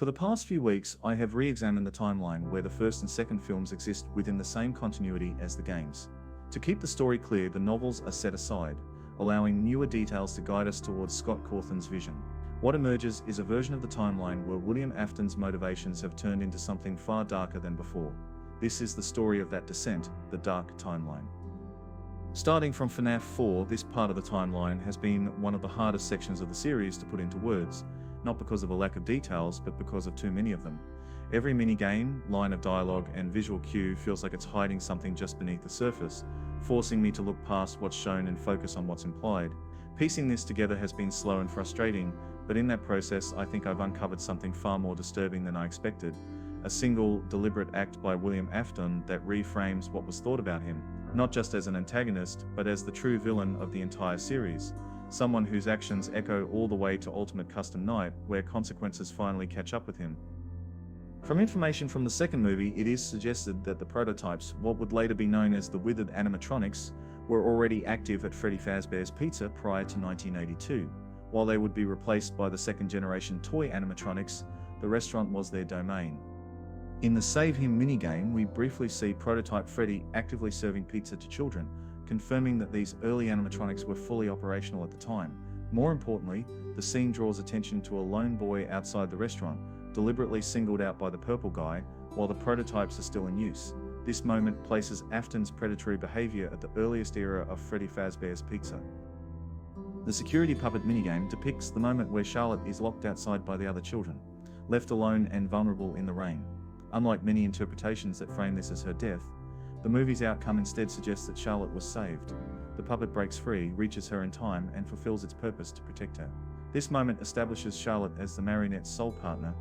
For the past few weeks, I have re-examined the timeline where the first and second films exist within the same continuity as the games. To keep the story clear, the novels are set aside, allowing newer details to guide us towards Scott Cawthon's vision. What emerges is a version of the timeline where William Afton's motivations have turned into something far darker than before. This is the story of that descent, the dark timeline. Starting from FNAF 4, this part of the timeline has been one of the hardest sections of the series to put into words, not because of a lack of details, but because of too many of them. Every minigame, line of dialogue, and visual cue feels like it's hiding something just beneath the surface, forcing me to look past what's shown and focus on what's implied. Piecing this together has been slow and frustrating, but in that process I think I've uncovered something far more disturbing than I expected. A single, deliberate act by William Afton that reframes what was thought about him, not just as an antagonist, but as the true villain of the entire series. Someone whose actions echo all the way to Ultimate Custom Night, where consequences finally catch up with him. From information from the second movie, it is suggested that the prototypes, what would later be known as the withered animatronics, were already active at Freddy Fazbear's Pizza prior to 1982. While they would be replaced by the second-generation toy animatronics, the restaurant was their domain. In the Save Him minigame, we briefly see prototype Freddy actively serving pizza to children, confirming that these early animatronics were fully operational at the time. More importantly, the scene draws attention to a lone boy outside the restaurant, deliberately singled out by the purple guy, while the prototypes are still in use. This moment places Afton's predatory behavior at the earliest era of Freddy Fazbear's Pizza. The security puppet minigame depicts the moment where Charlotte is locked outside by the other children, left alone and vulnerable in the rain. Unlike many interpretations that frame this as her death, the movie's outcome instead suggests that Charlotte was saved. The puppet breaks free, reaches her in time, and fulfills its purpose to protect her. This moment establishes Charlotte as the Marionette's soul partner.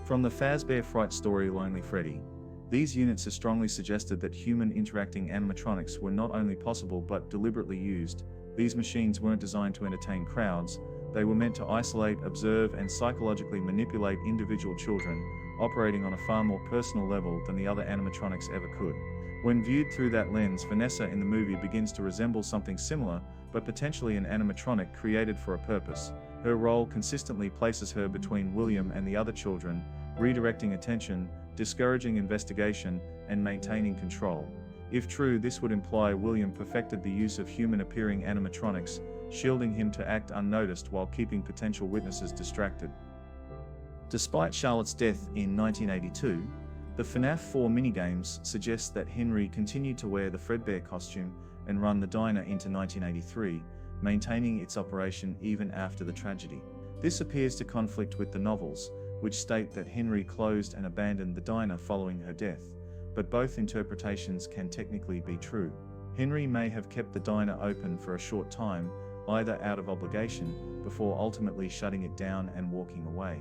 From the Fazbear Fright story Lonely Freddy, these units are strongly suggested that human interacting animatronics were not only possible but deliberately used. These machines weren't designed to entertain crowds, they were meant to isolate, observe, and psychologically manipulate individual children, operating on a far more personal level than the other animatronics ever could. When viewed through that lens, Vanessa in the movie begins to resemble something similar, but potentially an animatronic created for a purpose. Her role consistently places her between William and the other children, redirecting attention, discouraging investigation, and maintaining control. If true, this would imply William perfected the use of human-appearing animatronics, shielding him to act unnoticed while keeping potential witnesses distracted. Despite Charlotte's death in 1982, the FNAF 4 minigames suggest that Henry continued to wear the Fredbear costume and run the diner into 1983, maintaining its operation even after the tragedy. This appears to conflict with the novels, which state that Henry closed and abandoned the diner following her death, but both interpretations can technically be true. Henry may have kept the diner open for a short time, either out of obligation, before ultimately shutting it down and walking away.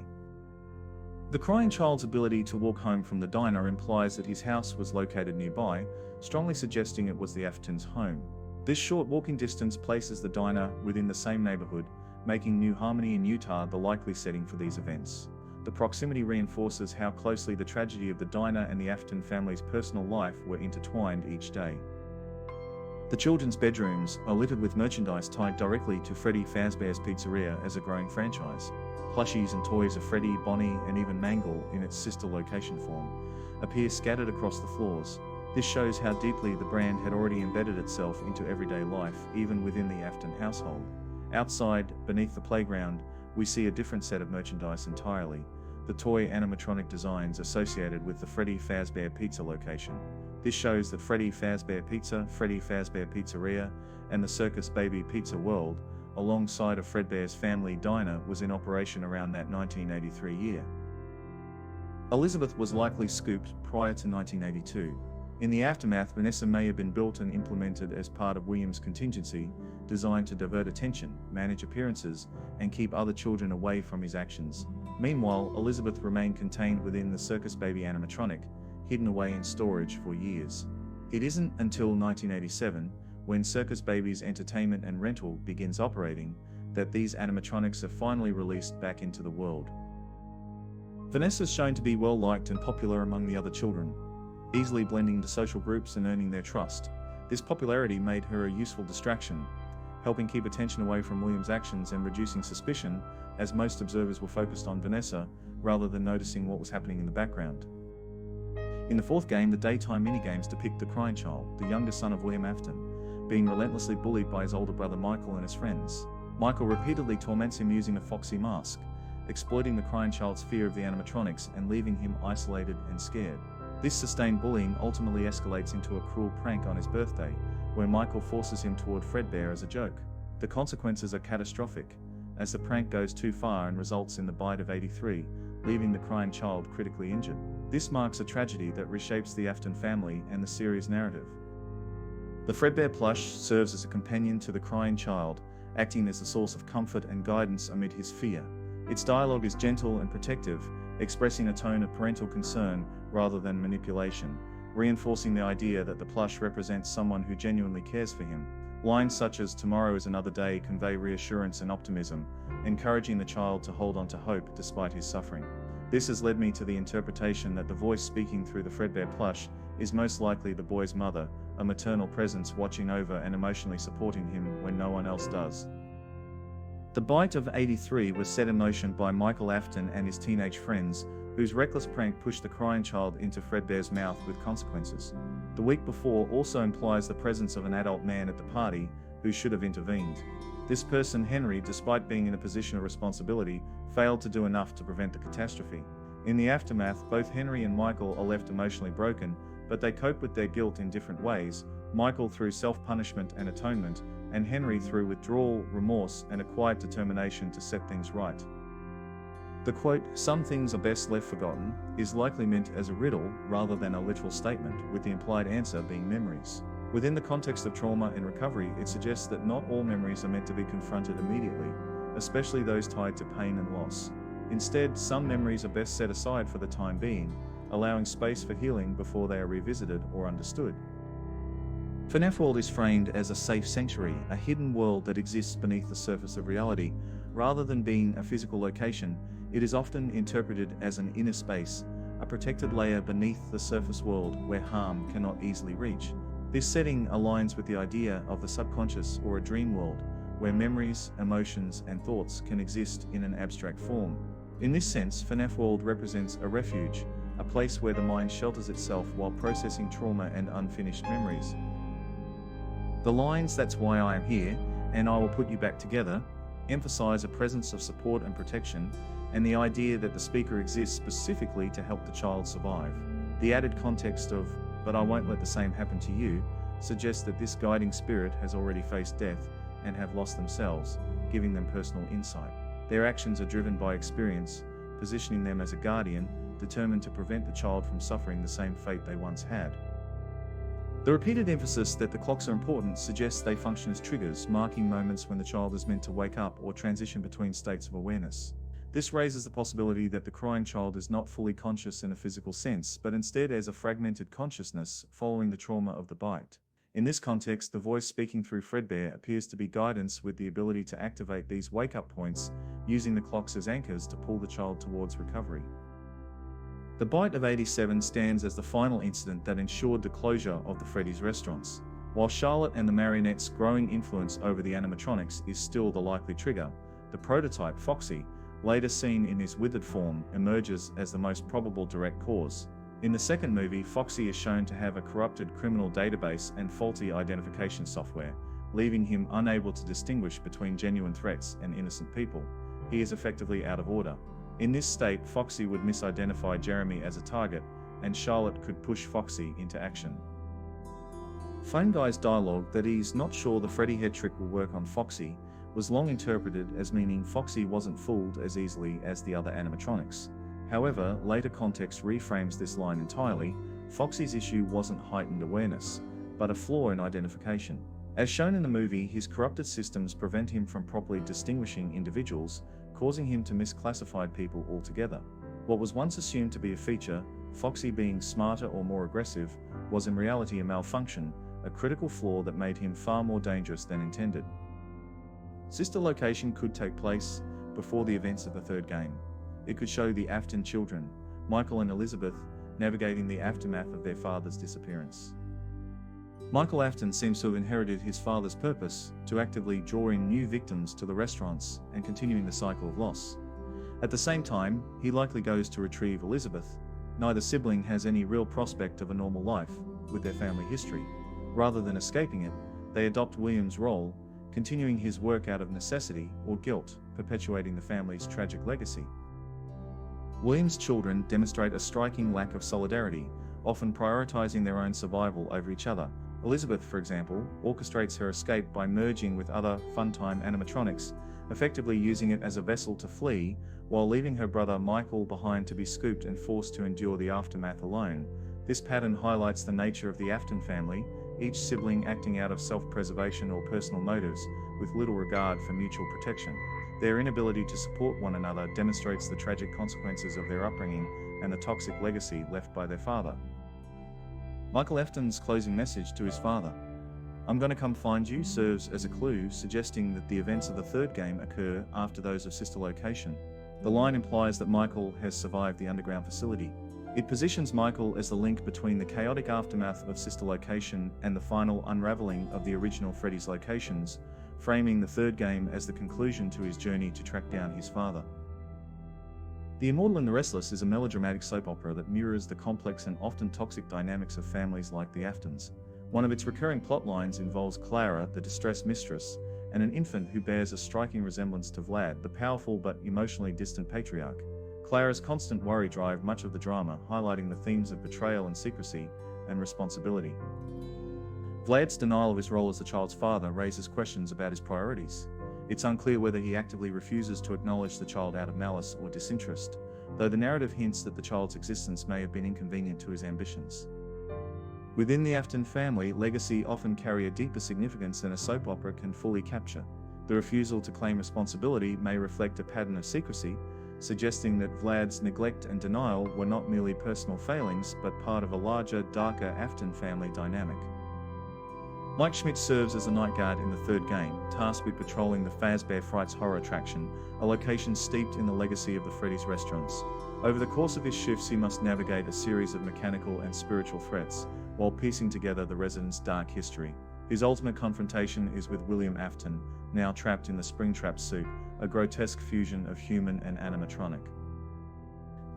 The crying child's ability to walk home from the diner implies that his house was located nearby, strongly suggesting it was the Aftons' home. This short walking distance places the diner within the same neighborhood, making New Harmony in Utah the likely setting for these events. The proximity reinforces how closely the tragedy of the diner and the Afton family's personal life were intertwined each day. The children's bedrooms are littered with merchandise tied directly to Freddy Fazbear's Pizzeria as a growing franchise. Plushies and toys of Freddy, Bonnie, and even Mangle, in its sister location form, appear scattered across the floors. This shows how deeply the brand had already embedded itself into everyday life, even within the Afton household. Outside, beneath the playground, we see a different set of merchandise entirely: the toy animatronic designs associated with the Freddy Fazbear Pizza location. This shows that Freddy Fazbear Pizza, Freddy Fazbear Pizzeria, and the Circus Baby Pizza World, alongside of Fredbear's family diner, was in operation around that 1983 year. Elizabeth was likely scooped prior to 1982. In the aftermath, Vanessa may have been built and implemented as part of William's contingency, designed to divert attention, manage appearances, and keep other children away from his actions. Meanwhile, Elizabeth remained contained within the Circus Baby animatronic, hidden away in storage for years. It isn't until 1987, when Circus Baby's entertainment and rental begins operating, that these animatronics are finally released back into the world. Vanessa's shown to be well liked and popular among the other children, easily blending to social groups and earning their trust. This popularity made her a useful distraction, helping keep attention away from William's actions and reducing suspicion, as most observers were focused on Vanessa, rather than noticing what was happening in the background. In the fourth game, the daytime minigames depict the crying child, the younger son of William Afton, being relentlessly bullied by his older brother Michael and his friends. Michael repeatedly torments him using a foxy mask, exploiting the crying child's fear of the animatronics and leaving him isolated and scared. This sustained bullying ultimately escalates into a cruel prank on his birthday, where Michael forces him toward Fredbear as a joke. The consequences are catastrophic, as the prank goes too far and results in the bite of 83, leaving the crying child critically injured. This marks a tragedy that reshapes the Afton family and the series' narrative. The Fredbear plush serves as a companion to the crying child, acting as a source of comfort and guidance amid his fear. Its dialogue is gentle and protective, expressing a tone of parental concern rather than manipulation, reinforcing the idea that the plush represents someone who genuinely cares for him. Lines such as "tomorrow is another day" convey reassurance and optimism, encouraging the child to hold on to hope despite his suffering. This has led me to the interpretation that the voice speaking through the Fredbear plush is most likely the boy's mother, a maternal presence watching over and emotionally supporting him when no one else does. The bite of 83 was set in motion by Michael Afton and his teenage friends, whose reckless prank pushed the crying child into Fredbear's mouth with consequences. The week before also implies the presence of an adult man at the party who should have intervened. This person, Henry, despite being in a position of responsibility, failed to do enough to prevent the catastrophe. In the aftermath, both Henry and Michael are left emotionally broken, but they cope with their guilt in different ways, Michael through self-punishment and atonement, and Henry through withdrawal, remorse, and a quiet determination to set things right. The quote, "Some things are best left forgotten," is likely meant as a riddle rather than a literal statement, with the implied answer being memories. Within the context of trauma and recovery, it suggests that not all memories are meant to be confronted immediately, especially those tied to pain and loss. Instead, some memories are best set aside for the time being, allowing space for healing before they are revisited or understood. FNAF World is framed as a safe sanctuary, a hidden world that exists beneath the surface of reality. Rather than being a physical location, it is often interpreted as an inner space, a protected layer beneath the surface world where harm cannot easily reach. This setting aligns with the idea of the subconscious or a dream world, where memories, emotions, and thoughts can exist in an abstract form. In this sense, FNAF World represents a refuge, a place where the mind shelters itself while processing trauma and unfinished memories. The lines "that's why I am here" and "I will put you back together" emphasize a presence of support and protection, and the idea that the speaker exists specifically to help the child survive. The added context of "but I won't let the same happen to you" suggests that this guiding spirit has already faced death and have lost themselves, giving them personal insight. Their actions are driven by experience, positioning them as a guardian, determined to prevent the child from suffering the same fate they once had. The repeated emphasis that the clocks are important suggests they function as triggers, marking moments when the child is meant to wake up or transition between states of awareness. This raises the possibility that the crying child is not fully conscious in a physical sense, but instead as a fragmented consciousness following the trauma of the bite. In this context, the voice speaking through Fredbear appears to be guidance with the ability to activate these wake-up points, using the clocks as anchors to pull the child towards recovery. The bite of 87 stands as the final incident that ensured the closure of the Freddy's restaurants. While Charlotte and the Marionette's growing influence over the animatronics is still the likely trigger, the prototype, Foxy, later seen in his withered form, emerges as the most probable direct cause. In the second movie, Foxy is shown to have a corrupted criminal database and faulty identification software, leaving him unable to distinguish between genuine threats and innocent people. He is effectively out of order. In this state, Foxy would misidentify Jeremy as a target, and Charlotte could push Foxy into action. Phone Guy's dialogue that he's not sure the Freddy head trick will work on Foxy was long interpreted as meaning Foxy wasn't fooled as easily as the other animatronics. However, later context reframes this line entirely. Foxy's issue wasn't heightened awareness, but a flaw in identification. As shown in the movie, his corrupted systems prevent him from properly distinguishing individuals, causing him to misclassify people altogether. What was once assumed to be a feature, Foxy being smarter or more aggressive, was in reality a malfunction, a critical flaw that made him far more dangerous than intended. Sister location could take place before the events of the third game. It could show the Afton children, Michael and Elizabeth, navigating the aftermath of their father's disappearance. Michael Afton seems to have inherited his father's purpose to actively draw in new victims to the restaurants and continuing the cycle of loss. At the same time, he likely goes to retrieve Elizabeth. Neither sibling has any real prospect of a normal life with their family history. Rather than escaping it, they adopt William's role, continuing his work out of necessity or guilt, perpetuating the family's tragic legacy. William's children demonstrate a striking lack of solidarity, often prioritizing their own survival over each other. Elizabeth, for example, orchestrates her escape by merging with other Funtime animatronics, effectively using it as a vessel to flee, while leaving her brother Michael behind to be scooped and forced to endure the aftermath alone. This pattern highlights the nature of the Afton family, each sibling acting out of self-preservation or personal motives, with little regard for mutual protection. Their inability to support one another demonstrates the tragic consequences of their upbringing and the toxic legacy left by their father. Michael Afton's closing message to his father, "I'm gonna come find you," serves as a clue, suggesting that the events of the third game occur after those of Sister Location. The line implies that Michael has survived the underground facility. It positions Michael as the link between the chaotic aftermath of Sister Location and the final unraveling of the original Freddy's locations, framing the third game as the conclusion to his journey to track down his father. The Immortal and the Restless is a melodramatic soap opera that mirrors the complex and often toxic dynamics of families like the Aftons. One of its recurring plot lines involves Clara, the distressed mistress, and an infant who bears a striking resemblance to Vlad, the powerful but emotionally distant patriarch. Clara's constant worry drive much of the drama, highlighting the themes of betrayal and secrecy, and responsibility. Vlad's denial of his role as the child's father raises questions about his priorities. It's unclear whether he actively refuses to acknowledge the child out of malice or disinterest, though the narrative hints that the child's existence may have been inconvenient to his ambitions. Within the Afton family, legacy often carry a deeper significance than a soap opera can fully capture. The refusal to claim responsibility may reflect a pattern of secrecy, suggesting that Vlad's neglect and denial were not merely personal failings, but part of a larger, darker Afton family dynamic. Mike Schmidt serves as a night guard in the third game, tasked with patrolling the Fazbear Frights horror attraction, a location steeped in the legacy of the Freddy's restaurants. Over the course of his shifts, he must navigate a series of mechanical and spiritual threats, while piecing together the residents' dark history. His ultimate confrontation is with William Afton, now trapped in the Springtrap suit, a grotesque fusion of human and animatronic.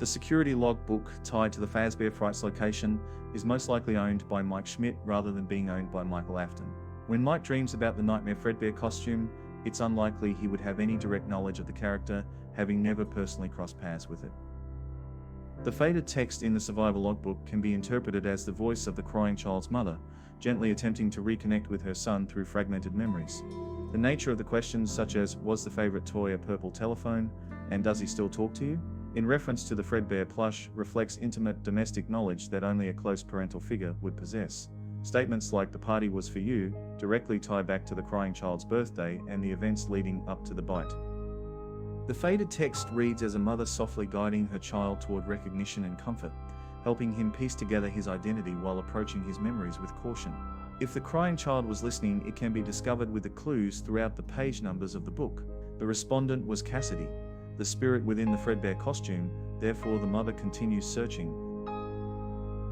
The security logbook tied to the Fazbear Frights location is most likely owned by Mike Schmidt rather than being owned by Michael Afton. When Mike dreams about the Nightmare Fredbear costume, it's unlikely he would have any direct knowledge of the character, having never personally crossed paths with it. The faded text in the survival logbook can be interpreted as the voice of the crying child's mother, gently attempting to reconnect with her son through fragmented memories. The nature of the questions, such as, was the favorite toy a purple telephone, and does he still talk to you, in reference to the Fredbear plush, reflects intimate domestic knowledge that only a close parental figure would possess. Statements like "the party was for you" directly tie back to the crying child's birthday and the events leading up to the bite. The faded text reads as a mother softly guiding her child toward recognition and comfort, helping him piece together his identity while approaching his memories with caution. If the crying child was listening, it can be discovered with the clues throughout the page numbers of the book. The respondent was Cassidy, the spirit within the Fredbear costume, therefore the mother continues searching.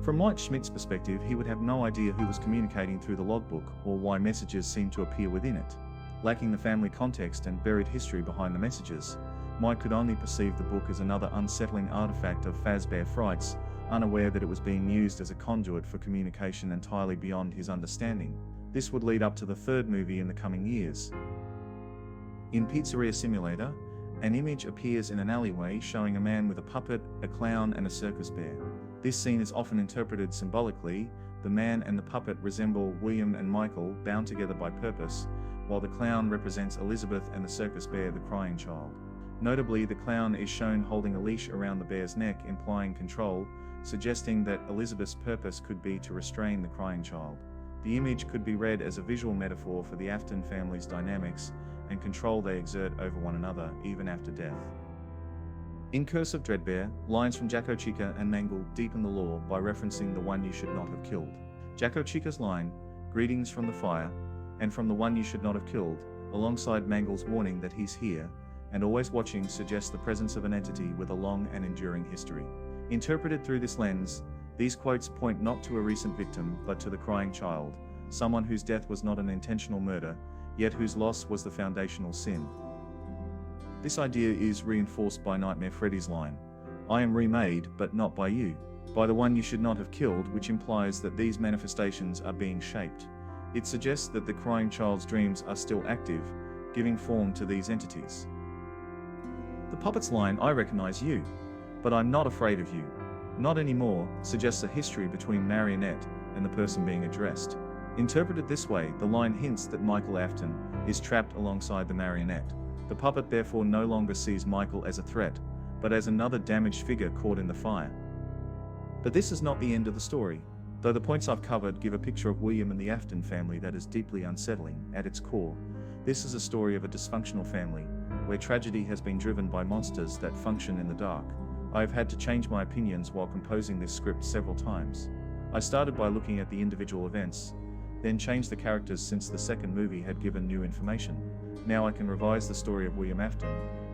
From Mike Schmidt's perspective, he would have no idea who was communicating through the logbook or why messages seemed to appear within it. Lacking the family context and buried history behind the messages, Mike could only perceive the book as another unsettling artifact of Fazbear Frights, unaware that it was being used as a conduit for communication entirely beyond his understanding. This would lead up to the third movie in the coming years. In Pizzeria Simulator, an image appears in an alleyway showing a man with a puppet, a clown, and a circus bear. This scene is often interpreted symbolically. The man and the puppet resemble William and Michael, bound together by purpose, while the clown represents Elizabeth and the circus bear, the crying child. Notably, the clown is shown holding a leash around the bear's neck, implying control, suggesting that Elizabeth's purpose could be to restrain the crying child. The image could be read as a visual metaphor for the Afton family's dynamics and control they exert over one another, even after death. In Curse of Dreadbear, lines from Jacko Chica and Mangle deepen the lore by referencing the one you should not have killed. Jacko Chica's line, "Greetings from the fire," and "from the one you should not have killed," alongside Mangle's warning that he's here and always watching, suggests the presence of an entity with a long and enduring history. Interpreted through this lens, these quotes point not to a recent victim but to the crying child, someone whose death was not an intentional murder, yet whose loss was the foundational sin. This idea is reinforced by Nightmare Freddy's line, "I am remade, but not by you, by the one you should not have killed," which implies that these manifestations are being shaped. It suggests that the crying child's dreams are still active, giving form to these entities. The puppet's line, "I recognize you, but I'm not afraid of you, not anymore," suggests a history between Marionette and the person being addressed. Interpreted this way, the line hints that Michael Afton is trapped alongside the marionette. The puppet therefore no longer sees Michael as a threat, but as another damaged figure caught in the fire. But this is not the end of the story. Though the points I've covered give a picture of William and the Afton family that is deeply unsettling at its core, this is a story of a dysfunctional family, where tragedy has been driven by monsters that function in the dark. I have had to change my opinions while composing this script several times. I started by looking at the individual events, then changed the characters since the second movie had given new information. Now I can revise the story of William Afton,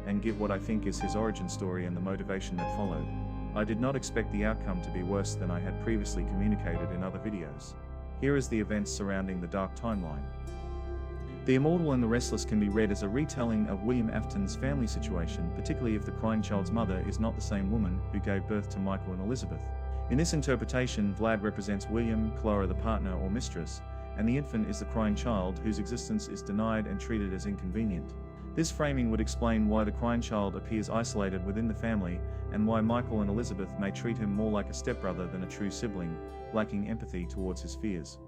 and give what I think is his origin story and the motivation that followed. I did not expect the outcome to be worse than I had previously communicated in other videos. Here is the events surrounding the Dark Timeline. The Immortal and the Restless can be read as a retelling of William Afton's family situation, particularly if the crying child's mother is not the same woman who gave birth to Michael and Elizabeth. In this interpretation, Vlad represents William, Clara the partner or mistress, and the infant is the crying child whose existence is denied and treated as inconvenient. This framing would explain why the crying child appears isolated within the family, and why Michael and Elizabeth may treat him more like a stepbrother than a true sibling, lacking empathy towards his fears.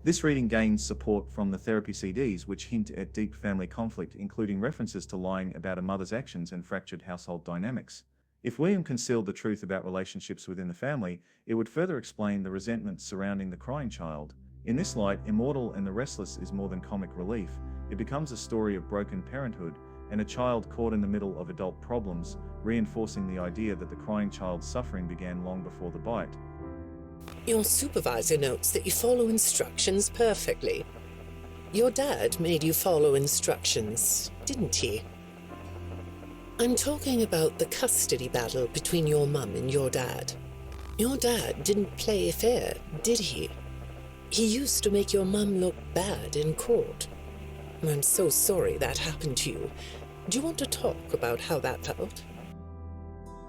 This reading gains support from the therapy CDs, which hint at deep family conflict, including references to lying about a mother's actions and fractured household dynamics. If William concealed the truth about relationships within the family, it would further explain the resentment surrounding the crying child. In this light, Immortal and the Restless is more than comic relief. It becomes a story of broken parenthood and a child caught in the middle of adult problems, reinforcing the idea that the crying child's suffering began long before the bite. Your supervisor notes that you follow instructions perfectly. Your dad made you follow instructions, didn't he? I'm talking about the custody battle between your mum and your dad. Your dad didn't play fair, did he? He used to make your mum look bad in court. I'm so sorry that happened to you. Do you want to talk about how that felt?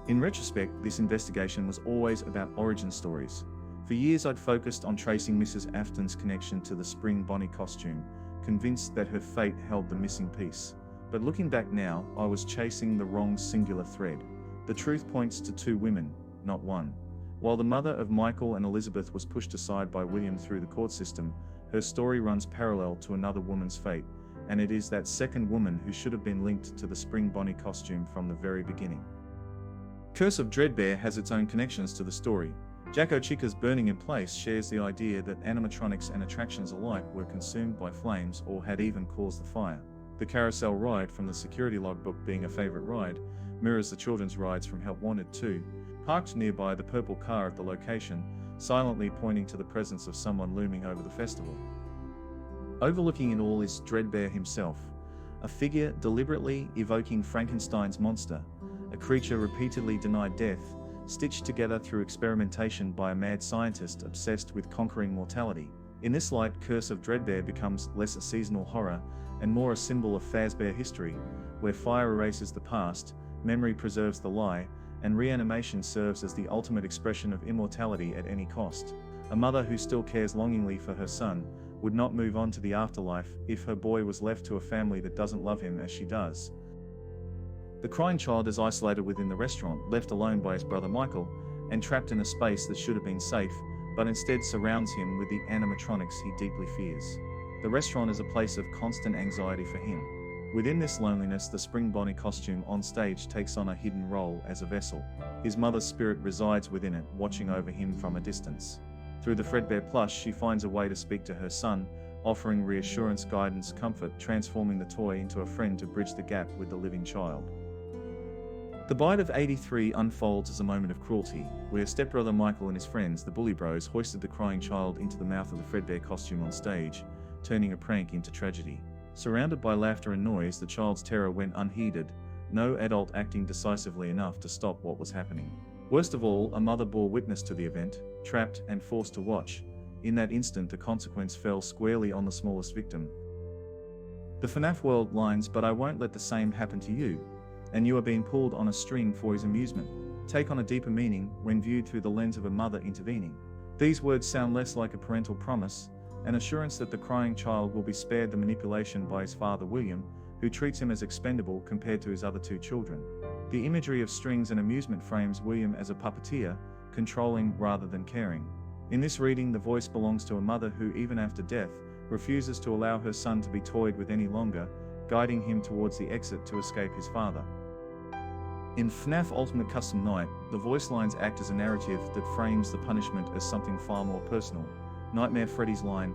In retrospect, this investigation was always about origin stories. For years I'd focused on tracing Mrs. Afton's connection to the spring Bonnie costume, convinced that her fate held the missing piece. But looking back now, I was chasing the wrong singular thread. The truth points to two women, not one. While the mother of Michael and Elizabeth was pushed aside by William through the court system, her story runs parallel to another woman's fate, and it is that second woman who should have been linked to the spring Bonnie costume from the very beginning. Curse of Fredbear has its own connections to the story. Jacko Chica's Burning in Place shares the idea that animatronics and attractions alike were consumed by flames or had even caused the fire. The carousel ride from the security logbook, being a favorite ride, mirrors the children's rides from Help Wanted 2, parked nearby the purple car at the location, silently pointing to the presence of someone looming over the festival. Overlooking it all is Fredbear himself, a figure deliberately evoking Frankenstein's monster, a creature repeatedly denied death, stitched together through experimentation by a mad scientist obsessed with conquering mortality. In this light, Curse of Fredbear becomes less a seasonal horror and more a symbol of Fazbear history, where fire erases the past, memory preserves the lie, and reanimation serves as the ultimate expression of immortality at any cost. A mother who still cares longingly for her son would not move on to the afterlife if her boy was left to a family that doesn't love him as she does. The crying child is isolated within the restaurant, left alone by his brother Michael, and trapped in a space that should have been safe, but instead surrounds him with the animatronics he deeply fears. The restaurant is a place of constant anxiety for him. Within this loneliness, the spring Bonnie costume on stage takes on a hidden role as a vessel. His mother's spirit resides within it, watching over him from a distance. Through the Fredbear plush, she finds a way to speak to her son, offering reassurance, guidance, comfort, transforming the toy into a friend to bridge the gap with the living child. The Bite of 83 unfolds as a moment of cruelty, where stepbrother Michael and his friends, the Bully Bros, hoisted the crying child into the mouth of the Fredbear costume on stage, turning a prank into tragedy. Surrounded by laughter and noise, the child's terror went unheeded, no adult acting decisively enough to stop what was happening. Worst of all, a mother bore witness to the event, trapped and forced to watch, in that instant the consequence fell squarely on the smallest victim. The FNAF world lines, "But I won't let the same happen to you," and "You are being pulled on a string for his amusement," take on a deeper meaning when viewed through the lens of a mother intervening. These words sound less like a parental promise, an assurance that the crying child will be spared the manipulation by his father William, who treats him as expendable compared to his other two children. The imagery of strings and amusement frames William as a puppeteer, controlling rather than caring. In this reading, the voice belongs to a mother who, even after death, refuses to allow her son to be toyed with any longer, guiding him towards the exit to escape his father. In FNAF Ultimate Custom Night, the voice lines act as a narrative that frames the punishment as something far more personal. Nightmare Freddy's line,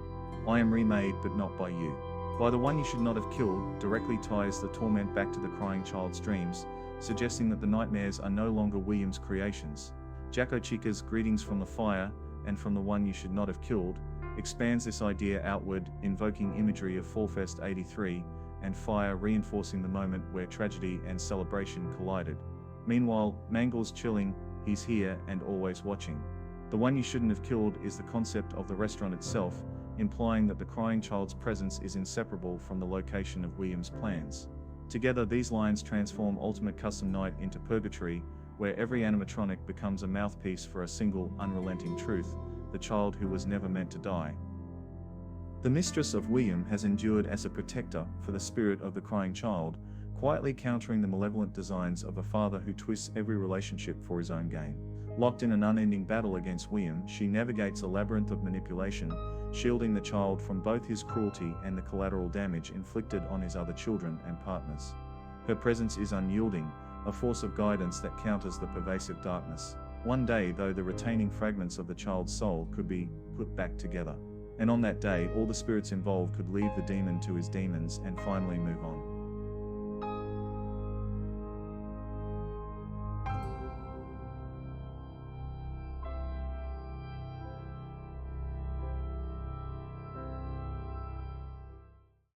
"I am remade but not by you. By the one you should not have killed," directly ties the torment back to the crying child's dreams, suggesting that the nightmares are no longer William's creations. Jacko Chica's "Greetings from the fire," and "from the one you should not have killed," expands this idea outward, invoking imagery of Fallfest 83, and fire reinforcing the moment where tragedy and celebration collided. Meanwhile, Mangle's chilling, "He's here and always watching. The one you shouldn't have killed" is the concept of the restaurant itself, implying that the crying child's presence is inseparable from the location of William's plans. Together, these lines transform Ultimate Custom Night into purgatory, where every animatronic becomes a mouthpiece for a single, unrelenting truth: the child who was never meant to die. The mistress of William has endured as a protector for the spirit of the crying child, quietly countering the malevolent designs of a father who twists every relationship for his own gain. Locked in an unending battle against William, she navigates a labyrinth of manipulation, shielding the child from both his cruelty and the collateral damage inflicted on his other children and partners. Her presence is unyielding, a force of guidance that counters the pervasive darkness. One day, though, the retaining fragments of the child's soul could be put back together. And on that day, all the spirits involved could leave the demon to his demons and finally move on.